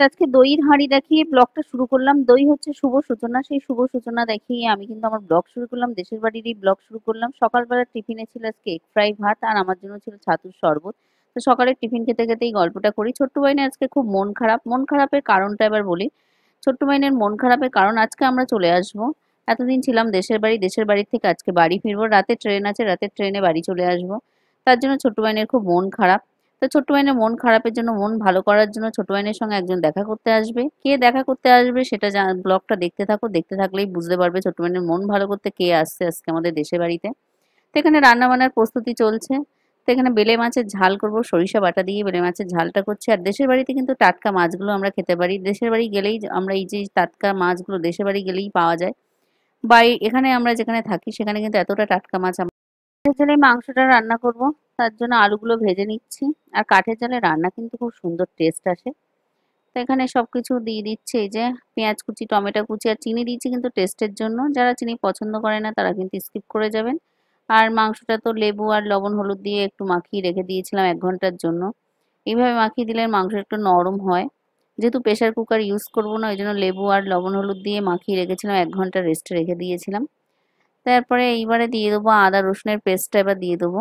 আজকে দইয়ের হাঁড়ি দেখিয়ে ব্লগটা শুরু করলাম। দই হচ্ছে শুভ সূচনা, সেই শুভ সূচনা দেখিয়ে আমি কিন্তু আমার ব্লগ শুরু করলাম, দেশের বাড়িরই ব্লগ শুরু করলাম। সকালবেলা টিফিনে ছিল আজকে এগ ফ্রাই ভাত, আর আমার জন্য ছিল ছাতুর শরবত। তো সকালে টিফিন খেতে খেতেই গল্পটা করি। ছোট্ট বাইনের আজকে খুব মন খারাপ। মন খারাপের কারণটা এবার বলি। ছোট্ট বাইনের মন খারাপের কারণ, আজকে আমরা চলে আসবো। এতদিন ছিলাম দেশের বাড়ি, দেশের বাড়ি থেকে আজকে বাড়ি ফিরবো। রাতে ট্রেন আছে, রাতের ট্রেনে বাড়ি চলে আসবো। তার জন্য ছোট্ট বাইনের খুব মন খারাপ। তো ছোট্ট বাইনের মন খারাপের জন্য, মন ভালো করার জন্য ছোট্ট বাইনের সঙ্গে একজন দেখা করতে আসবে। কে দেখা করতে আসবে সেটা ব্লগটা দেখতে থাকো, দেখতে থাকলেই বুঝতে পারবে ছোট্ট বাইনের মন ভালো করতে কে আসছে আজকে আমাদের দেশের বাড়িতে। তো এখানে রান্না বান্নার প্রস্তুতি চলছে। তো এখানে বেলে মাছের ঝাল করব, সরিষা বাটা দিয়ে বেলে মাছের ঝালটা করছি। আর দেশের বাড়িতে কিন্তু টাটকা মাছগুলো আমরা খেতে পারি। দেশের বাড়ি গেলেই আমরা এই যে টাটকা মাছগুলো দেশের বাড়ি গেলেই পাওয়া যায়। এখানে আমরা যেখানে থাকি সেখানে কিন্তু এতটা টাটকা মাছ কাঠের জালে মাংসটা রান্না করব। তার জন্য আলুগুলো ভেজে নিচ্ছি। আর কাঠের জালে রান্না কিন্তু খুব সুন্দর টেস্ট আসে। তো এখানে সবকিছু দিয়ে দিচ্ছি, এই যে পেঁয়াজ কুচি, টমেটো কুচি, আর চিনি দিচ্ছি কিন্তু টেস্টের জন্য। যারা চিনি পছন্দ করে না তারা কিন্তু স্কিপ করে যাবেন। আর মাংসটা তো লেবু আর লবণ হলুদ দিয়ে একটু মাখিয়ে রেখে দিয়েছিলাম 1 ঘন্টার জন্য। এইভাবে মাখিয়ে দিলে মাংস একটু নরম হয়। যেহেতু প্রেসার কুকার ইউজ করবো না, ওই জন্য লেবু আর লবণ হলুদ দিয়ে মাখিয়ে রেখেছিলাম, 1 ঘন্টা রেস্টে রেখে দিয়েছিলাম। তারপরে এইবারে দিয়ে দেবো আদা রসুনের পেস্টটা, এবার দিয়ে দেবো।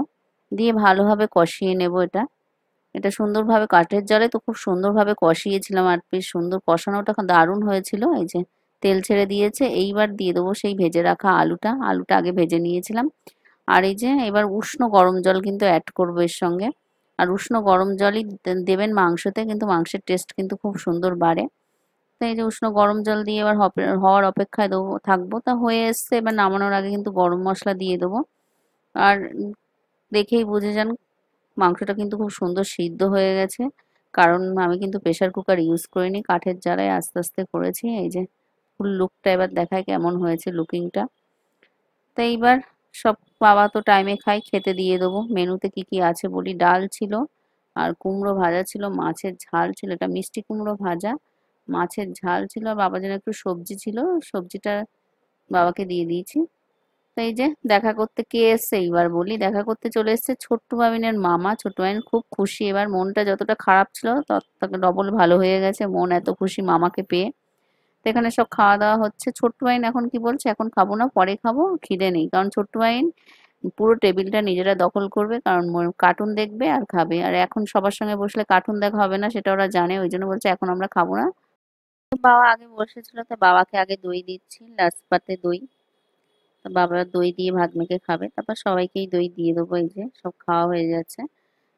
দিয়ে ভালোভাবে কষিয়ে নেব এটা। এটা সুন্দরভাবে কাঠের জালে তো খুব সুন্দরভাবে কষিয়েছিলাম, আর বেশ সুন্দর কষানোটা দারুণ হয়েছিল। এই যে তেল ছেড়ে দিয়েছে। এইবার দিয়ে দেবো সেই ভেজে রাখা আলুটা। আলুটা আগে ভেজে নিয়েছিলাম। আর এই যে এবার উষ্ণ গরম জল কিন্তু অ্যাড করবো এর সঙ্গে। আর উষ্ণ গরম জলই দেবেন মাংসতে, কিন্তু মাংসের টেস্ট কিন্তু খুব সুন্দর বাড়ে। তো এই যে উষ্ণ গরম জল দিয়ে এবার হওয়ার অপেক্ষায় থাকবো। তা হয়ে এসছে, এবার নামানোর আগে কিন্তু গরম মশলা দিয়ে দেবো। আর দেখেই বুঝে যান মাংসটা কিন্তু খুব সুন্দর সিদ্ধ হয়ে গেছে। কারণ আমি কিন্তু প্রেসার কুকার ইউজ করিনি, কাঠের জালায় আস্তে আস্তে করেছি। এই যে ফুল লুকটা এবার দেখায় কেমন হয়েছে লুকিংটা। তো এইবার সব, বাবা তো টাইমে খাই, খেতে দিয়ে দেবো। মেনুতে কি কি আছে বলি। ডাল ছিল, আর কুমড়ো ভাজা ছিল, মাছের ঝাল ছিল, এটা মিষ্টি কুমড়ো ভাজা, মাছের ঝাল ছিল, আর বাবার জন্য একটু সবজি ছিল, সবজিটা বাবাকে দিয়ে দিয়েছি। তো এই যে দেখা করতে কে এসছে এইবার বলি। দেখা করতে চলে এসছে ছোট্ট বাবিনের মামা। ছোট্ট বাবিন খুব খুশি, এবার মনটা যতটা খারাপ ছিল তত থেকে ডবল ভালো হয়ে গেছে, মন এত খুশি মামাকে পেয়ে। তো এখানে সব খাওয়া দাওয়া হচ্ছে। ছোট্ট বাইন এখন কি বলছে, এখন খাবো না, পরে খাবো, খিদে নেই। কারণ ছোট্ট বাইন পুরো টেবিলটা নিজেরা দখল করবে, কারণ কার্টুন দেখবে আর খাবে। আর এখন সবার সঙ্গে বসলে কার্টুন দেখা হবে না, সেটা ওরা জানে, ওই জন্য বলছে এখন আমরা খাবো না। তো বাবা আগে বসেছিল, তো বাবাকে আগে দই দিচ্ছি, লাস্ট পাতে দই। তো বাবা দই দিয়ে ভাত মেখে খাবে, তারপর সবাইকেই দই দিয়ে দেবো। এই যে সব খাওয়া হয়ে যাচ্ছে।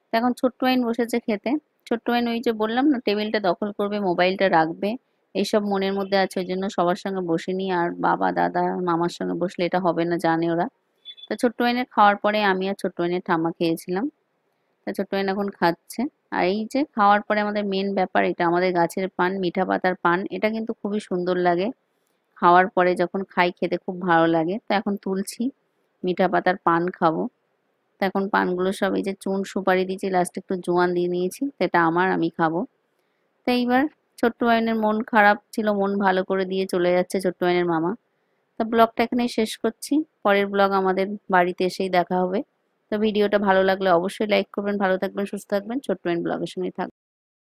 তো এখন ছোট্ট বাইন বসেছে খেতে। ছোট্ট বাইন ওই যে বললাম না, টেবিলটা দখল করবে, মোবাইলটা রাখবে, এইসব মনের মধ্যে আছে, ওই জন্য সবার সঙ্গে বসেনি। আর বাবা দাদা মামার সঙ্গে বসলে এটা হবে না, জানে ওরা। তো ছোট্ট বাইনের খাওয়ার পরে আমি আর ছোট্ট বাইনের ঠাম্মা খেয়েছিলাম। তা ছোট্ট বাইন এখন খাচ্ছে। আর এই যে খাওয়ার পরে আমাদের মেন ব্যাপার, এটা আমাদের গাছের পান, মিঠা পাতার পান। এটা কিন্তু খুবই সুন্দর লাগে। খাওয়ার পরে যখন খাই খেতে খুব ভালো লাগে। তো এখন তুলছি, মিঠা পাতার পান খাবো। তো এখন পানগুলো সব, এই যে চুন সুপারি দিয়েছি, লাস্টে একটু জোয়ান দিয়ে নিয়েছি, সেটা আমার, আমি খাবো। তো এইবার ছোট্ট বাইনের মন খারাপ ছিল, মন ভালো করে দিয়ে চলে যাচ্ছে ছোট্ট বাইনের মামা। তো ব্লগটা এখানেই শেষ করছি। পরের ব্লগ আমাদের বাড়িতে এসেই দেখা হবে। তো ভিডিওটা ভালো লাগলে অবশ্যই লাইক করবেন। ভালো থাকবেন, সুস্থ থাকবেন, ছোট্ট বাইন ব্লগের সঙ্গে থাকবেন।